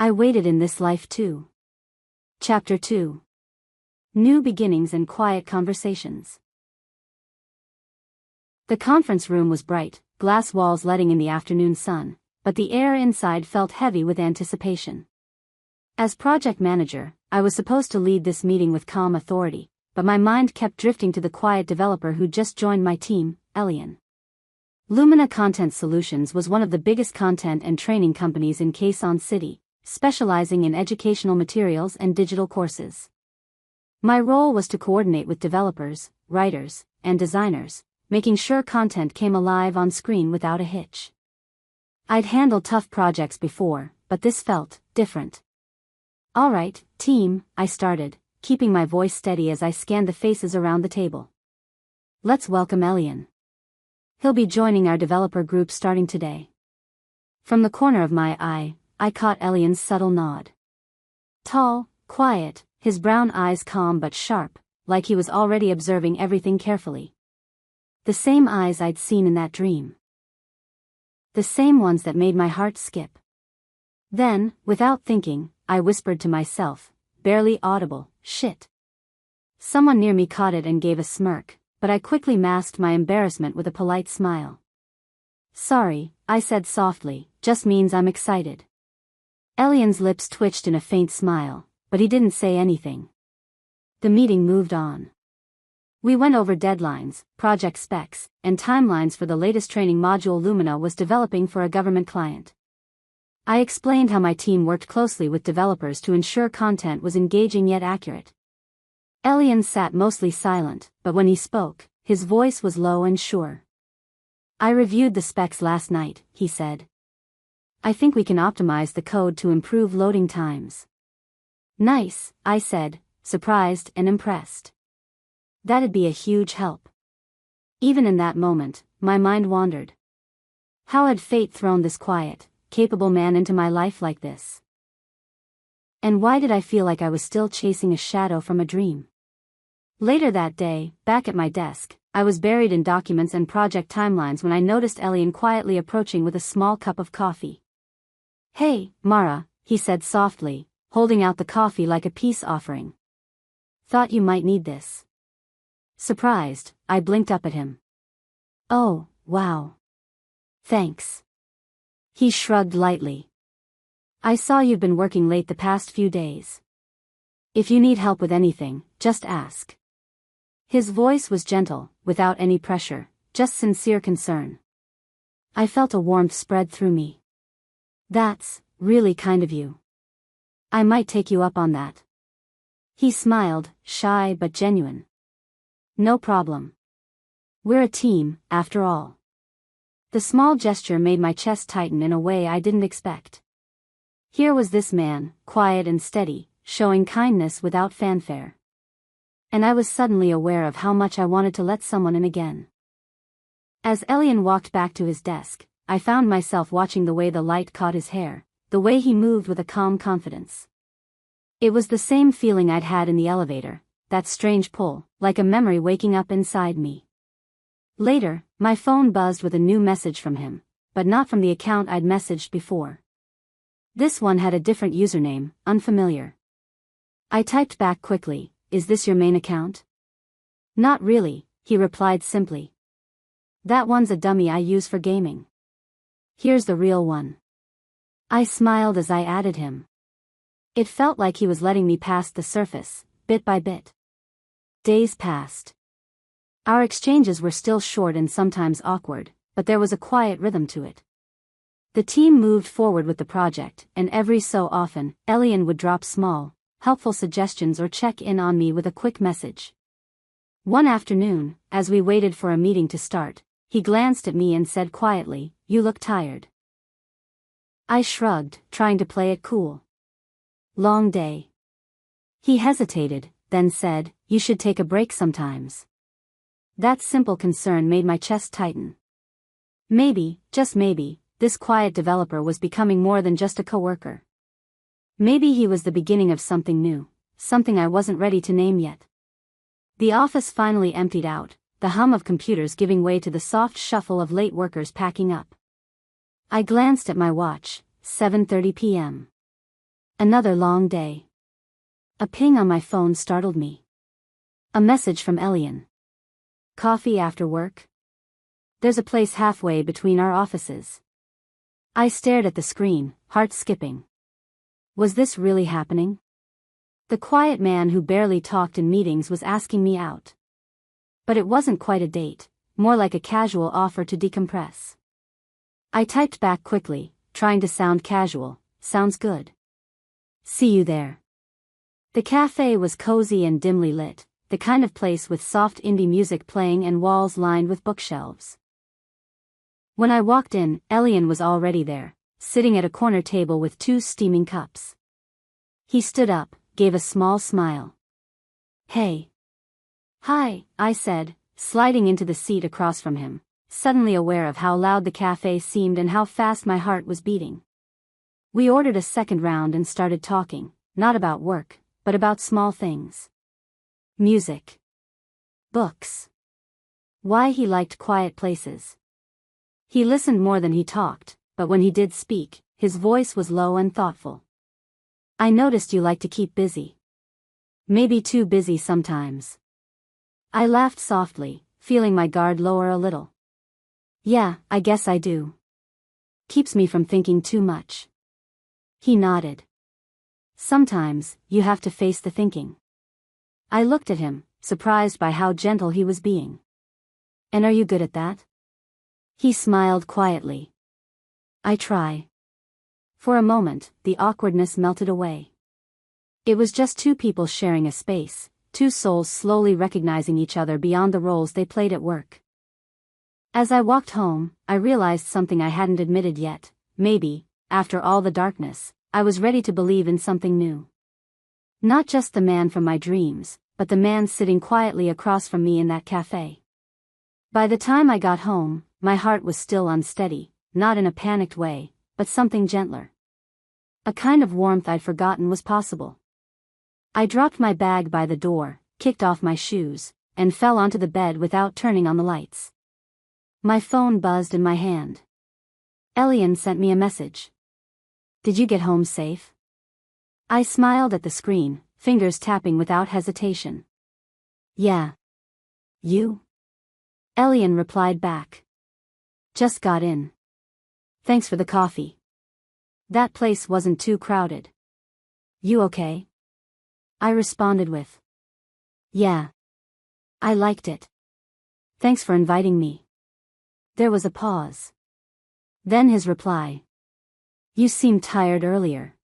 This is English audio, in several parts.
I waited in this life too. Chapter 2. New Beginnings and Quiet Conversations. The conference room was bright, glass walls letting in the afternoon sun, but the air inside felt heavy with anticipation. As project manager, I was supposed to lead this meeting with calm authority, but my mind kept drifting to the quiet developer who just joined my team, Elián. Lumina Content Solutions was one of the biggest content and training companies in Quezon City, specializing in educational materials and digital courses. My role was to coordinate with developers, writers, and designers, making sure content came alive on screen without a hitch. I'd handled tough projects before, but this felt different. "All right, team," I started, keeping my voice steady as I scanned the faces around the table. "Let's welcome Elián. He'll be joining our developer group starting today." From the corner of my eye, I caught Elián's subtle nod. Tall, quiet, his brown eyes calm but sharp, like he was already observing everything carefully. The same eyes I'd seen in that dream. The same ones that made my heart skip. Then, without thinking, I whispered to myself, barely audible, "Shit." Someone near me caught it and gave a smirk, but I quickly masked my embarrassment with a polite smile. "Sorry," I said softly, "just means I'm excited." Elián's lips twitched in a faint smile, but he didn't say anything. The meeting moved on. We went over deadlines, project specs, and timelines for the latest training module Lumina was developing for a government client. I explained how my team worked closely with developers to ensure content was engaging yet accurate. Elián sat mostly silent, but when he spoke, his voice was low and sure. "I reviewed the specs last night," he said. "I think we can optimize the code to improve loading times." "Nice," I said, surprised and impressed. That'd be a huge help. Even in that moment, my mind wandered. How had fate thrown this quiet, capable man into my life like this? And why did I feel like I was still chasing a shadow from a dream? Later that day, back at my desk, I was buried in documents and project timelines when I noticed Elián quietly approaching with a small cup of coffee. "Hey, Mara," he said softly, holding out the coffee like a peace offering. "Thought you might need this." Surprised, I blinked up at him. "Oh, wow. Thanks." He shrugged lightly. "I saw you've been working late the past few days. If you need help with anything, just ask." His voice was gentle, without any pressure, just sincere concern. I felt a warmth spread through me. "That's really kind of you. I might take you up on that." He smiled, shy but genuine. "No problem. We're a team, after all." The small gesture made my chest tighten in a way I didn't expect. Here was this man, quiet and steady, showing kindness without fanfare. And I was suddenly aware of how much I wanted to let someone in again. As Elián walked back to his desk, I found myself watching the way the light caught his hair, the way he moved with a calm confidence. It was the same feeling I'd had in the elevator, that strange pull, like a memory waking up inside me. Later, my phone buzzed with a new message from him, but not from the account I'd messaged before. This one had a different username, unfamiliar. I typed back quickly, "Is this your main account?" "Not really," he replied simply. "That one's a dummy I use for gaming. Here's the real one." I smiled as I added him. It felt like he was letting me past the surface, bit by bit. Days passed. Our exchanges were still short and sometimes awkward, but there was a quiet rhythm to it. The team moved forward with the project, and every so often, Elián would drop small, helpful suggestions or check in on me with a quick message. One afternoon, as we waited for a meeting to start, he glanced at me and said quietly, "You look tired." I shrugged, trying to play it cool. "Long day." He hesitated, then said, "You should take a break sometimes." That simple concern made my chest tighten. Maybe, just maybe, this quiet developer was becoming more than just a coworker. Maybe he was the beginning of something new, something I wasn't ready to name yet. The office finally emptied out, the hum of computers giving way to the soft shuffle of late workers packing up. I glanced at my watch, 7:30 p.m. Another long day. A ping on my phone startled me. A message from Elián. Coffee after work? There's a place halfway between our offices. I stared at the screen, heart skipping. Was this really happening? The quiet man who barely talked in meetings was asking me out. But it wasn't quite a date, more like a casual offer to decompress. I typed back quickly, trying to sound casual. Sounds good. See you there. The cafe was cozy and dimly lit, the kind of place with soft indie music playing and walls lined with bookshelves. When I walked in, Elián was already there, sitting at a corner table with 2 steaming cups. He stood up, gave a small smile. Hey. Hi, I said, sliding into the seat across from him, suddenly aware of how loud the cafe seemed and how fast my heart was beating. We ordered a second round and started talking, not about work, but about small things. Music. Books. Why he liked quiet places. He listened more than he talked, but when he did speak, his voice was low and thoughtful. I noticed you like to keep busy. Maybe too busy sometimes. I laughed softly, feeling my guard lower a little. Yeah, I guess I do. Keeps me from thinking too much. He nodded. Sometimes, you have to face the thinking. I looked at him, surprised by how gentle he was being. And are you good at that? He smiled quietly. I try. For a moment, the awkwardness melted away. It was just 2 people sharing a space, 2 souls slowly recognizing each other beyond the roles they played at work. As I walked home, I realized something I hadn't admitted yet. Maybe, after all the darkness, I was ready to believe in something new. Not just the man from my dreams, but the man sitting quietly across from me in that cafe. By the time I got home, my heart was still unsteady, not in a panicked way, but something gentler. A kind of warmth I'd forgotten was possible. I dropped my bag by the door, kicked off my shoes, and fell onto the bed without turning on the lights. My phone buzzed in my hand. Elián sent me a message. Did you get home safe? I smiled at the screen, fingers tapping without hesitation. Yeah. You? Elián replied back. Just got in. Thanks for the coffee. That place wasn't too crowded. You okay? I responded with. Yeah. I liked it. Thanks for inviting me. There was a pause. Then his reply. You seemed tired earlier.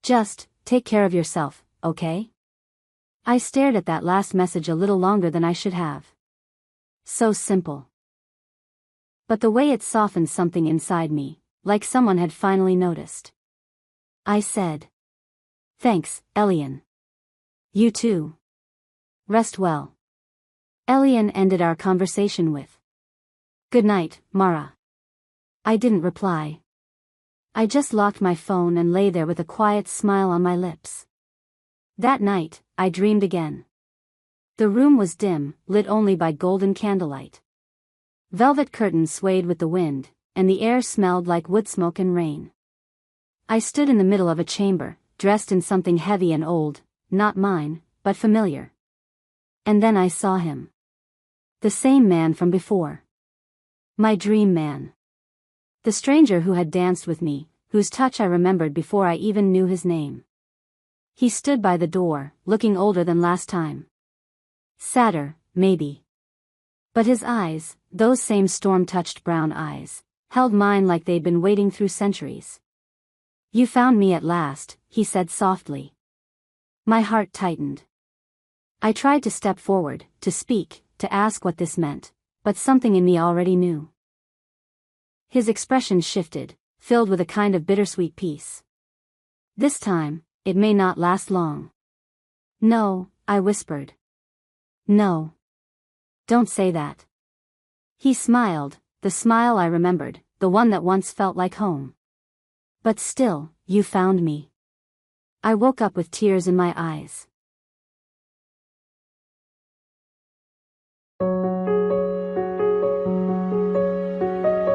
Just, take care of yourself, okay? I stared at that last message a little longer than I should have. So simple. But the way it softened something inside me, like someone had finally noticed. I said. Thanks, Elián. You too. Rest well. Elián ended our conversation with. Good night, Mara. I didn't reply. I just locked my phone and lay there with a quiet smile on my lips. That night, I dreamed again. The room was dim, lit only by golden candlelight. Velvet curtains swayed with the wind, and the air smelled like wood smoke and rain. I stood in the middle of a chamber, dressed in something heavy and old, not mine, but familiar. And then I saw him. The same man from before. My dream man. The stranger who had danced with me, whose touch I remembered before I even knew his name. He stood by the door, looking older than last time. Sadder, maybe. But his eyes, those same storm-touched brown eyes, held mine like they'd been waiting through centuries. You found me at last, he said softly. My heart tightened. I tried to step forward, to speak, to ask what this meant, but something in me already knew. His expression shifted, filled with a kind of bittersweet peace. This time, it may not last long. No, I whispered. No. Don't say that. He smiled, the smile I remembered, the one that once felt like home. But still, you found me. I woke up with tears in my eyes.